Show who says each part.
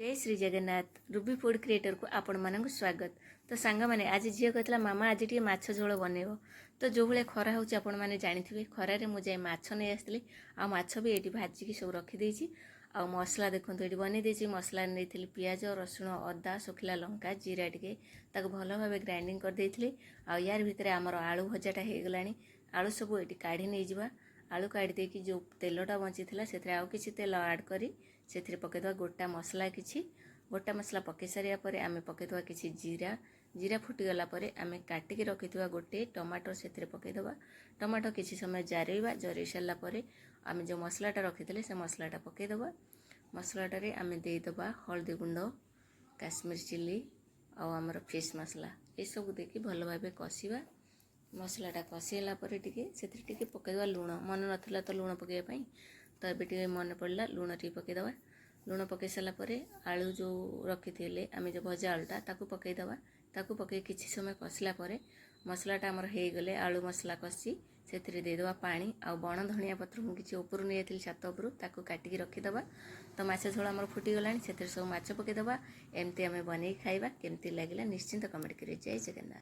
Speaker 1: जय Shri Jagannath Ruby food creator को आपण मानक स्वागत। तो सांग मैंने आज झील कहला मामा आज टी माछ झोल बनइब। तो जो भाई खरा होची आपण माने जानिथिबे खरारे मु जाई माछ नै आसली आ माछ भी एटी भाजिकी सब रखी देछि। आ मसला देखंतु एटी बनै देछि। मसला नेथिली पियाज रसुण अदा सुखिला लंका जीरा टिके ताको भलो भाबे ग्राइंडिंग कर देइथिली। आ यार भितरे हमर आलू भजाटा हे गलानी। आलू सब एटी काढी नै जिबा। आलू काढी देकी जो तेलटा बंची थिला सेथरे आउ किछि तेल ऐड करी सेथरे पकेदवा गोटा मसला किछि गोटा मसला पके सारिया परे आमे पकेदवा किछि जीरा जीरा फुटी गला परे आमे काटिकी रखिथवा गोटे टमाटो सेथरे पकेदवा। टमाटो किछि समय जारेबा जरे सारला परे आमे जो मसलाटा रखिथिले से मसलाटा पकेदवा। मसलाटारे आमे देइदबा हल्दी गुंड काश्मीर चिली आ हमर फिश मसला ए सब देकी भलो भाबे कसिबा। मसलाटा कसिला परे टिके सेथरे टिके पकेदवा लूण मन नथिला तो लूण पकेया पई तो एबे टिके मन पड़ला लूण टिके पकेदवा। लूण पके सारा परे आलू जो रखिथिले आमे जो भजा आलूटा ताकू पकेदवा। ताकू पके किछि समय कसिला परे मसलाटा हमर हे गले आलू मसला कसी सेथरे देदवा पानी आ बण धनिया पत्र मु किछि ऊपर नै एथिल छात ऊपर ताकू काटिकी रखिदवा। तो माछ झोल हमर फुटी गलानी सेथरे सब माछ पकेदवा। एमती आमे बनै खाइबा केमती लागिला निश्चिंत कमेंट करि। जय जगन्नाथ।